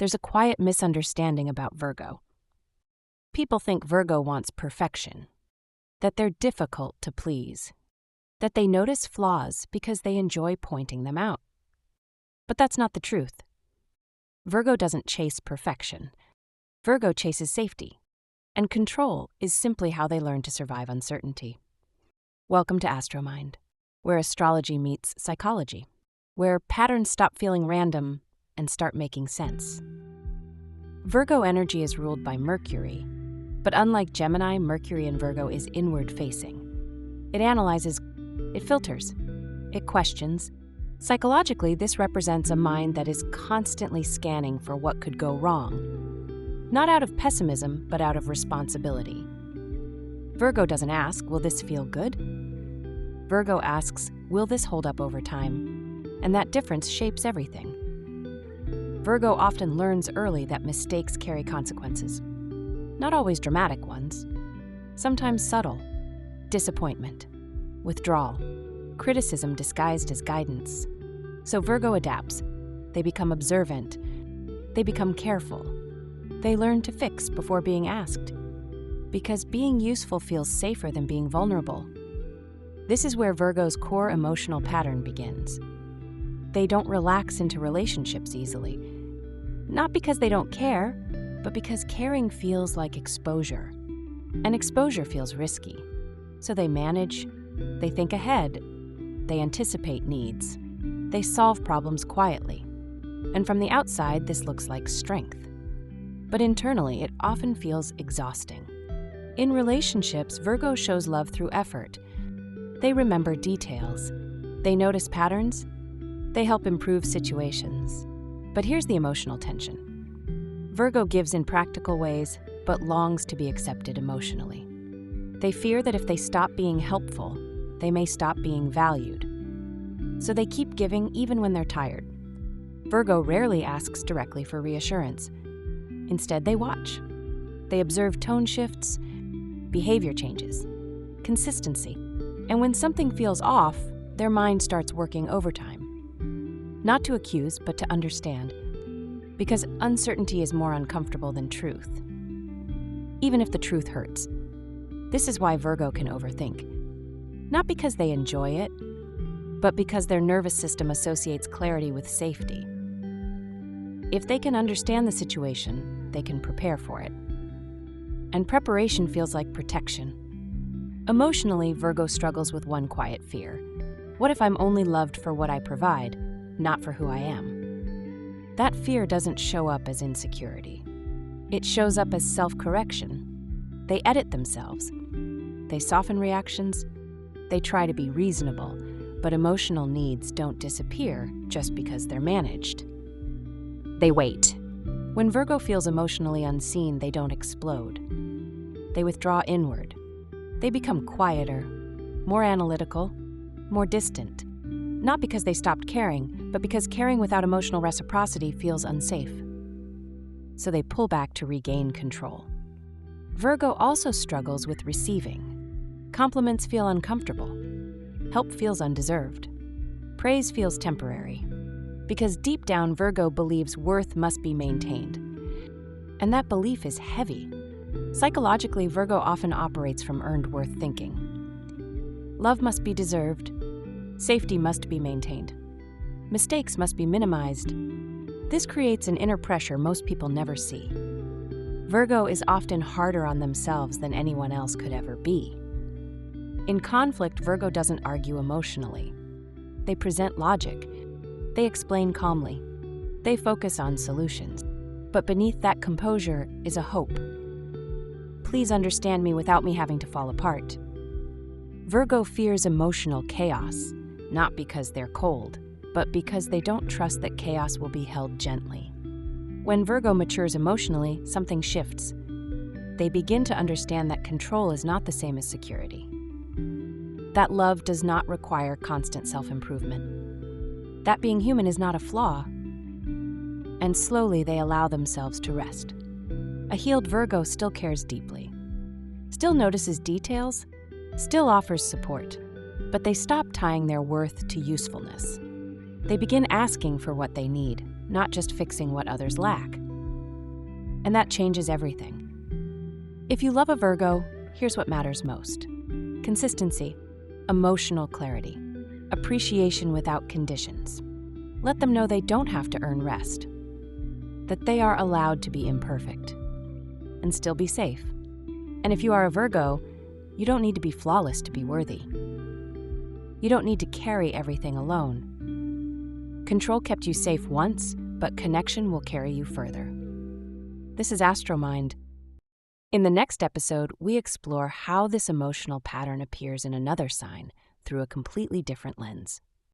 there's a quiet misunderstanding about Virgo. People think Virgo wants perfection, that they're difficult to please, that they notice flaws because they enjoy pointing them out. But that's not the truth. Virgo doesn't chase perfection. Virgo chases safety, and control is simply how they learn to survive uncertainty. Welcome to AstroMind, where astrology meets psychology, where patterns stop feeling random and start making sense. Virgo energy is ruled by Mercury, but unlike Gemini, Mercury in Virgo is inward-facing. It analyzes, it filters, it questions. Psychologically, this represents a mind that is constantly scanning for what could go wrong, not out of pessimism, but out of responsibility. Virgo doesn't ask, will this feel good? Virgo asks, will this hold up over time? And that difference shapes everything. Virgo often learns early that mistakes carry consequences. Not always dramatic ones, sometimes subtle. Disappointment, withdrawal, criticism disguised as guidance. So Virgo adapts. They become observant. They become careful. They learn to fix before being asked. Because being useful feels safer than being vulnerable. This is where Virgo's core emotional pattern begins. They don't relax into relationships easily. Not because they don't care, but because caring feels like exposure. And exposure feels risky. So they manage, they think ahead, they anticipate needs. They solve problems quietly. And from the outside, this looks like strength. But internally, it often feels exhausting. In relationships, Virgo shows love through effort. They remember details. They notice patterns. They help improve situations. But here's the emotional tension. Virgo gives in practical ways, but longs to be accepted emotionally. They fear that if they stop being helpful, they may stop being valued. So they keep giving even when they're tired. Virgo rarely asks directly for reassurance. Instead, they watch. They observe tone shifts, behavior changes, consistency. And when something feels off, their mind starts working overtime. Not to accuse, but to understand. Because uncertainty is more uncomfortable than truth. Even if the truth hurts. This is why Virgo can overthink. Not because they enjoy it, but because their nervous system associates clarity with safety. If they can understand the situation, they can prepare for it. And preparation feels like protection. Emotionally, Virgo struggles with one quiet fear. What if I'm only loved for what I provide, not for who I am? That fear doesn't show up as insecurity. It shows up as self-correction. They edit themselves. They soften reactions. They try to be reasonable, but emotional needs don't disappear just because they're managed. They wait. When Virgo feels emotionally unseen, they don't explode. They withdraw inward. They become quieter, more analytical, more distant. Not because they stopped caring, but because caring without emotional reciprocity feels unsafe. So they pull back to regain control. Virgo also struggles with receiving. Compliments feel uncomfortable. Help feels undeserved. Praise feels temporary. Because deep down, Virgo believes worth must be maintained. And that belief is heavy. Psychologically, Virgo often operates from earned worth thinking. Love must be deserved. Safety must be maintained. Mistakes must be minimized. This creates an inner pressure most people never see. Virgo is often harder on themselves than anyone else could ever be. In conflict, Virgo doesn't argue emotionally. They present logic. They explain calmly. They focus on solutions. But beneath that composure is a hope. Please understand me without me having to fall apart. Virgo fears emotional chaos, not because they're cold, but because they don't trust that chaos will be held gently. When Virgo matures emotionally, something shifts. They begin to understand that control is not the same as security. That love does not require constant self-improvement. That being human is not a flaw. And slowly they allow themselves to rest. A healed Virgo still cares deeply, still notices details, still offers support, but they stop tying their worth to usefulness. They begin asking for what they need, not just fixing what others lack. and that changes everything. If you love a Virgo, here's what matters most: consistency, emotional clarity, appreciation without conditions. Let them know they don't have to earn rest, that they are allowed to be imperfect and still be safe. And if you are a Virgo, you don't need to be flawless to be worthy. You don't need to carry everything alone. Control kept you safe once, but connection will carry you further. This is AstroMind. In the next episode, we explore how this emotional pattern appears in another sign through a completely different lens.